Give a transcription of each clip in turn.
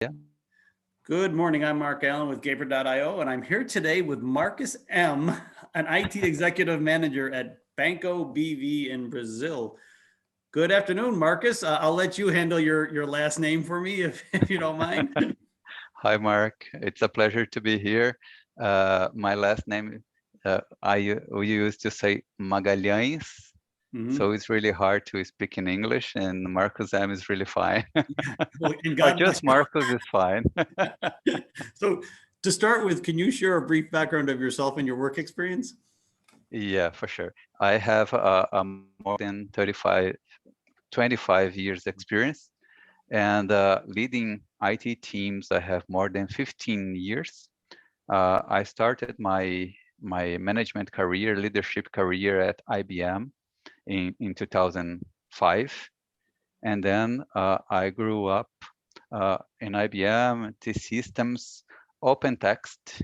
Yeah. Good morning. I'm Mark Allen with Gaper.io, and I'm here today with Marcus M., an IT executive manager at Banco BV in Brazil. Good afternoon, Marcus. I'll let you handle your last name for me if you don't mind. Hi, Mark. It's a pleasure to be here. My last name, we used to say Magalhaes, Mhm. so it's really hard to speak in English, and Marcus M is really fine. Well, and Or God bless just Marcus is fine. you. So, to start with, can you share a brief background of yourself and your work experience? Yeah, for sure. I have a more than 25 years experience, and leading IT teams, I have more than 15 years. I started my management career, leadership career at IBM in 2005, and then I grew up in IBM, T-Systems, OpenText,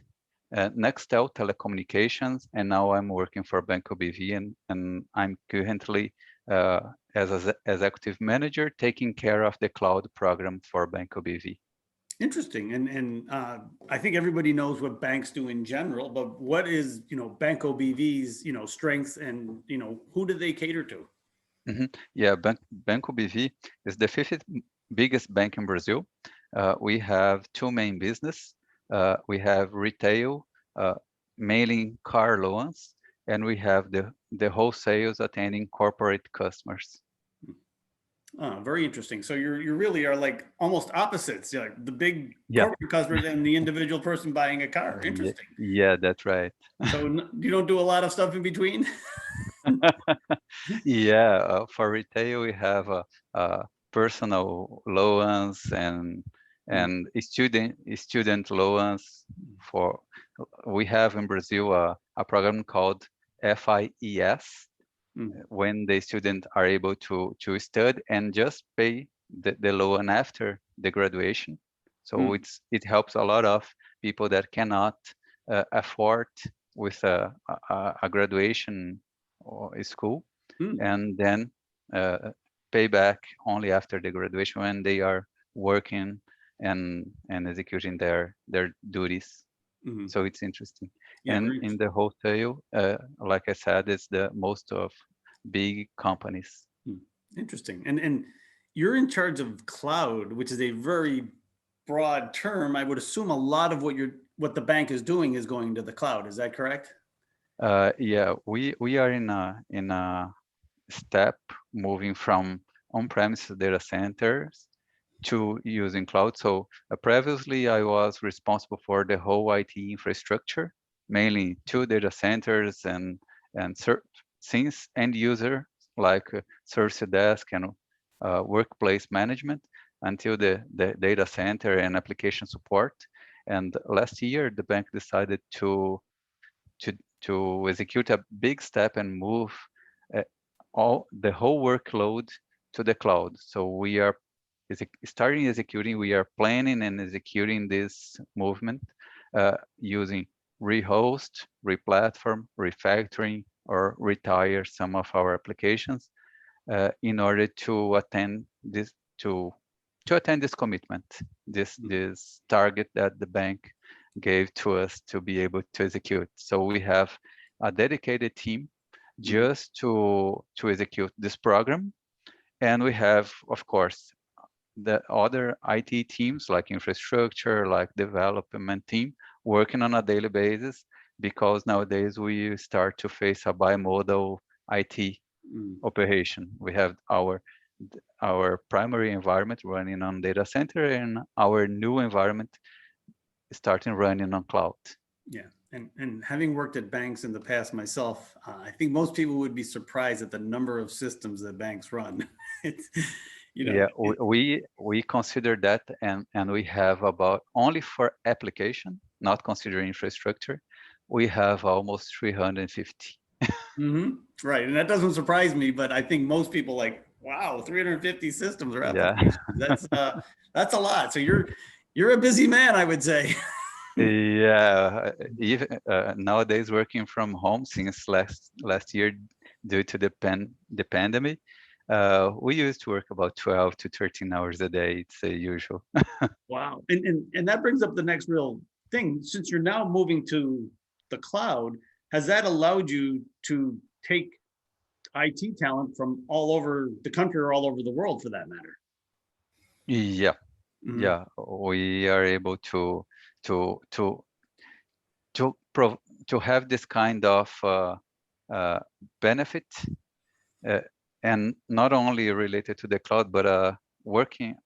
Nextel Telecommunications, and now I'm working for Banco BV, and I'm currently as an executive manager taking care of the cloud program for Banco BV. Interesting. And I think everybody knows what banks do in general, but what is, Banco BV's, strengths and, who do they cater to? Yeah, Banco BV is the fifth biggest bank in Brazil. We have two main business. We have retail, uh, mailing car loans, and we have the wholesales attending corporate customers. Very interesting. So you really are like almost opposites, like the big Yeah, corporate customers and the individual person buying a car. yeah, Interesting. yeah, that's right. So you don't do a lot of stuff in between? Yeah, for retail, we have personal loans Mm, and student loans. For we have in Brazil a program called FIES, mm, when the student are able to study and just pay the loan after the graduation. So mm, it helps a lot of people that cannot afford with a graduation or a school, mm, and then uh, pay back only after the graduation when they are working and executing their duties. mm. So it's interesting. Yeah, And very in interesting. the wholesale, like I said, it's the most of big companies. Mm, interesting. And you're in charge of cloud, which is a very broad term. I would assume a lot of what the bank is doing is going to the cloud. Is that correct? Yeah, we are in a step moving from on-premise data centers to using cloud. So previously, I was responsible for the whole IT infrastructure, mainly two data centers and since end user like service desk and workplace management until the data center and application support. And last year, the bank decided to to execute a big step and move uh, all the whole workload to the cloud. So we are starting executing, we are planning and executing this movement using rehost, replatform, refactoring, or retire some of our applications in order to attend this to attend this commitment, this target that the bank gave to us to be able to execute. So we have a dedicated team Mm, just to execute this program, and we have, of course, the other IT teams like infrastructure, like development team, working on a daily basis because nowadays we start to face a bimodal IT mm. operation. We have our primary environment running on data center and our new environment starting running on cloud. Yeah, and having worked at banks in the past myself, I think most people would be surprised at the number of systems that banks run. It's, you know, Yeah, it, we consider that, and we have about only for application, not considering infrastructure, we have almost 350. mhm, right, and that doesn't surprise me, but I think most people like, wow, 350 systems or Yeah. applications. That's a lot. So you're a busy man, I would say. Yeah, even nowadays working from home since last year due to the pandemic, We used to work about 12 to 13 hours a day. It's usual. Wow. And that brings up the next real thing. Since you're now moving to the cloud, has that allowed you to take IT talent from all over the country or all over the world for that matter? Yeah, Mhm. yeah, we are able to to to prov to have this kind of uh, benefit, uh, and not only related to the cloud, but working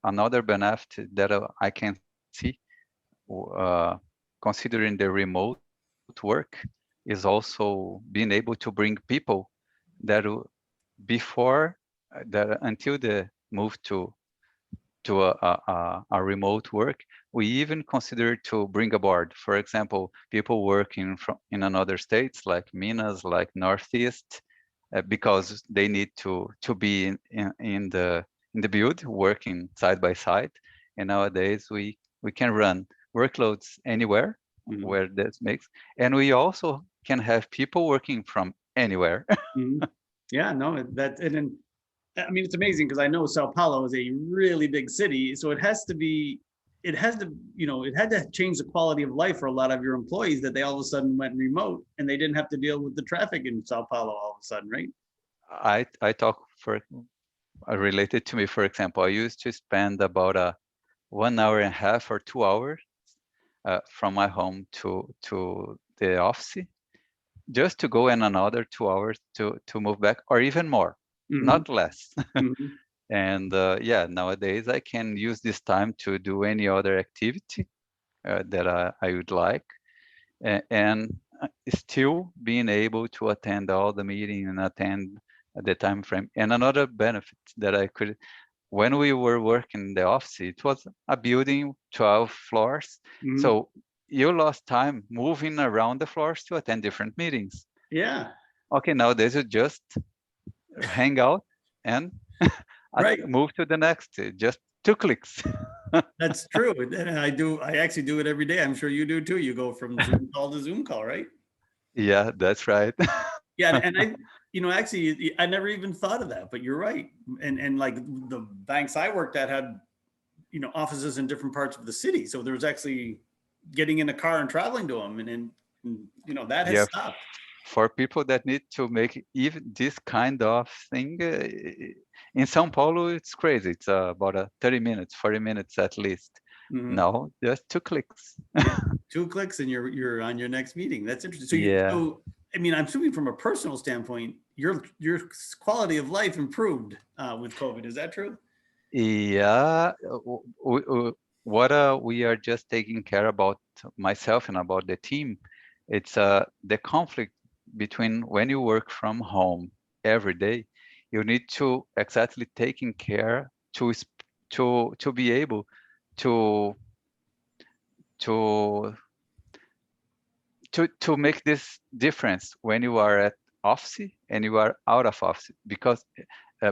another benefit that I can see, uh, considering the remote work, is also being able to bring people that before that until the move to a remote work, we even consider to bring aboard, for example, people working from in another states like Minas, like Northeast, because they need to be in the build working side by side. And nowadays we can run workloads anywhere Mhm. where that makes, and we also can have people working from anywhere. Mhm. Yeah, no, that and then I mean it's amazing because I know Sao Paulo is a really big city, so it has to, it had to change the quality of life for a lot of your employees that they all of a sudden went remote and they didn't have to deal with the traffic in Sao Paulo all of a sudden, right? I talk for related to me, for example, I used to spend about a 1 hour and a half or 2 hours from my home to the office, just to go in another 2 hours to move back, or even more, Hmm. not less. Hmm. And yeah, nowadays I can use this time to do any other activity that I would like, and still being able to attend all the meeting and attend the time frame. And another benefit that I could, when we were working in the office, it was a building, 12 floors. Hmm. So you lost time moving around the floors to attend different meetings. Yeah, Okay, nowadays you just hang out and right. move to the next, just 2 clicks. That's true. And I actually do it every day. I'm sure you do too. You go from Zoom call to Zoom call, right? Yeah, that's right. Yeah, and actually, I never even thought of that, but you're right. And like the banks I worked at had, offices in different parts of the city, so there was actually getting in a car and traveling to them, and that has Yeah, stopped. for people that need to make even this kind of thing, in São Paulo, it's crazy. It's about 30 minutes, 40 minutes at least. Mhm. No, just 2 clicks. Yeah, 2 clicks and you're on your next meeting. That's interesting. Yeah, I mean, I'm assuming from a personal standpoint, your quality of life improved with COVID. Is that true? yeah. What we are just taking care about myself and about the team, it's the conflict between when you work from home every day, you need to exactly taking care to be able to to to make this difference when you are at office and you are out of office, because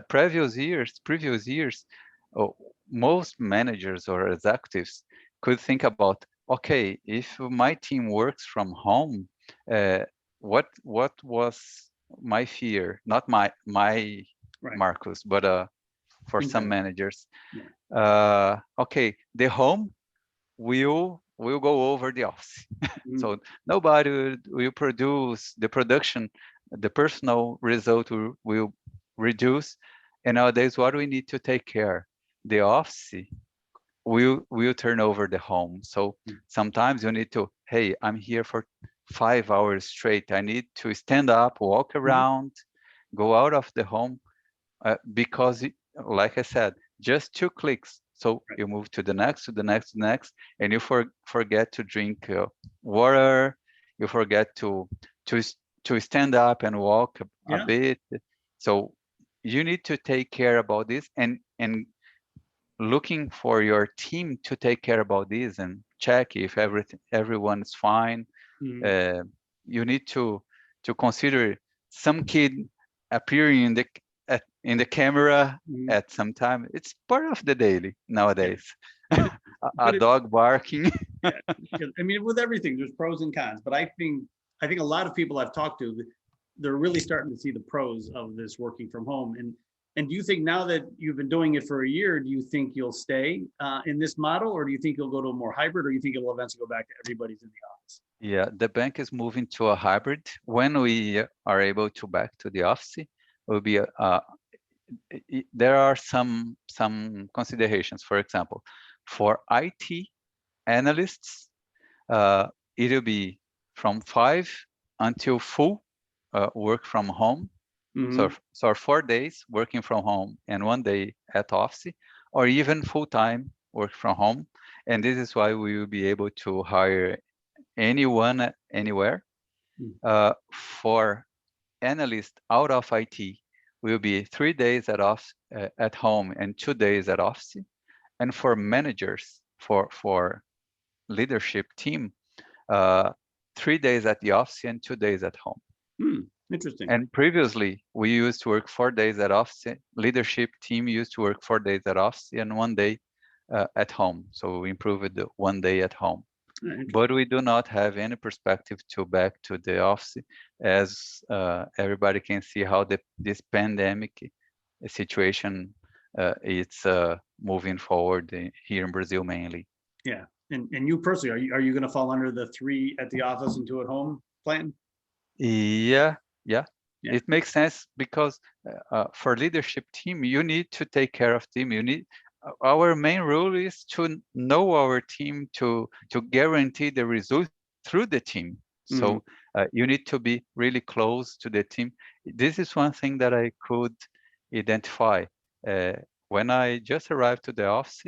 previous years, oh, most managers or executives could think about, okay, if my team works from home, uh, what was my fear, not my Right. Marcus, but for In some general. managers, Yeah. okay, the home will go over the office. Mhm. So nobody will produce the production, the personal result will reduce. And nowadays, what we need to take care, the office will turn over the home. So sometimes you need to, hey, I'm here for 5 hours straight. I need to stand up, walk Mhm. around, go out of the home, because like I said, just 2 clicks. So Right. you move to the next, to the next, to the next, and you forget to drink water. You forget to to stand up and walk a Yeah. bit. So you need to take care about this, and looking for your team to take care about this and check if everyone is fine. Mhm. uh, you need to consider some kid appearing in the camera Mhm. at some time. It's part of the daily Yeah. nowadays. It is. A But it, dog barking. yeah, because I mean, with everything, there's pros and cons. But I think a lot of people I've talked to, they're really starting to see the pros of this working from home. And do you think now that you've been doing it for a year, do you think you'll stay in this model, or do you think you'll go to a more hybrid, or you think it'll eventually go back to everybody's in the office? Yeah, the bank is moving to a hybrid. When we are able to back to the office, will be there are some considerations. For example, for IT analysts, it will be from 5 until full work from home. Mm-hmm. So 4 days working from home and 1 day at office, or even full-time work from home. And this is why we will be able to hire anyone anywhere. For analysts out of IT, will be 3 days at home and 2 days at office. And for managers, for leadership team, 3 days at the office and 2 days at home. Interesting. And previously, we used to work 4 days at office. Leadership team used to work 4 days at office and 1 day at home. So we improved the 1 day at home. But we do not have any perspective to back to the office, as everybody can see how this pandemic situation it's moving forward here in Brazil mainly. Yeah, and you personally, are you going to fall under the 3 at the office and 2 at home plan? Yeah. Yeah. It makes sense because for leadership team, you need to take care of team. You need our main rule is to know our team, to guarantee the results through the team. So you need to be really close to the team. This is one thing that I could identify. When I just arrived to the office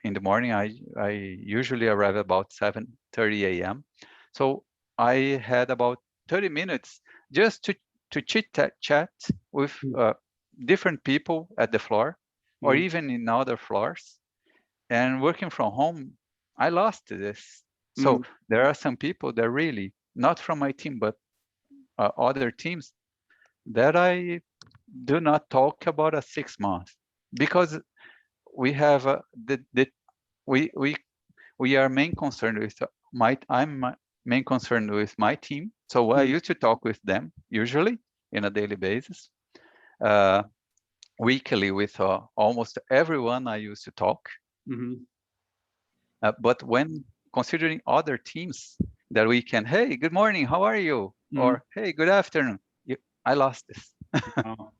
in the morning, I usually arrive about 7:30 a.m. So I had about 30 minutes just to chat with different people at the floor, or even in other floors. And working from home, I lost this. So there are some people that really, not from my team, but other teams, that I do not talk about a 6 months, because we have we are main concerned with I'm main concern with my team. So I used to talk with them usually in a daily basis. Weekly with almost everyone I used to talk. But when considering other teams that we can, hey, good morning, how are you? Or hey, good afternoon. I lost this.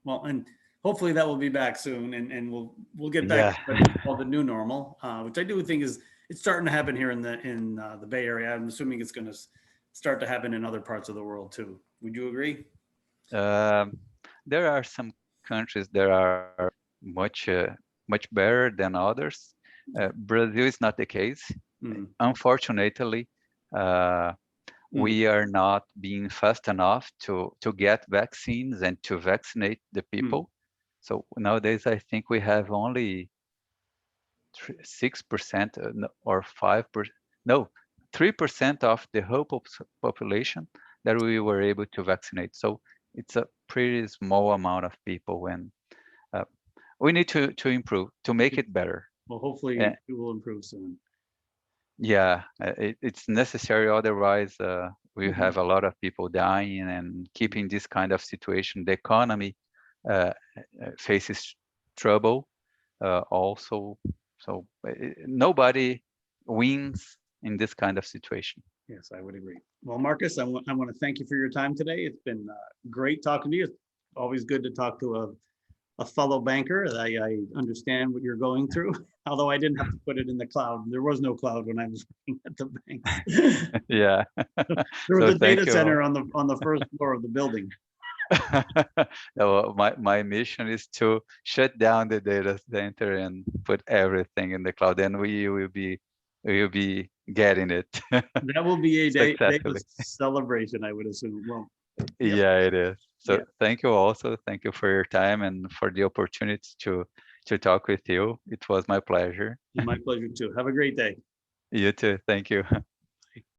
Well, and hopefully that will be back soon, and we'll get back to what we call the new normal, which I do think is it's starting to happen here in the Bay Area. I'm assuming it's going to start to happen in other parts of the world too. Would you agree? There are some countries that are much better than others. Brazil is not the case. Unfortunately, we are not being fast enough to get vaccines and to vaccinate the people. So nowadays, I think we have only 6% or 5%, no, 3% of the whole population that we were able to vaccinate. So it's a pretty small amount of people when we need to improve, to make it better. Well, hopefully it will improve soon. Yeah, it's necessary. Otherwise, we have a lot of people dying, and keeping this kind of situation. The economy faces trouble also. So nobody wins in this kind of situation. Yes, I would agree. Well, Marcus, I want to thank you for your time today. It's been great talking to you. It's always good to talk to a fellow banker. I understand what you're going through, although I didn't have to put it in the cloud. There was no cloud when I was working at the bank. Yeah. There was a data center on the first floor of the building. No, my mission is to shut down the data center and put everything in the cloud, and we will be getting it. That will be a day Successfully. celebration, I would assume. Well, yeah, it is. So thank you also. Thank you for your time and for the opportunity to talk with you. It was my pleasure. My pleasure too. Have a great day. You too. Thank you.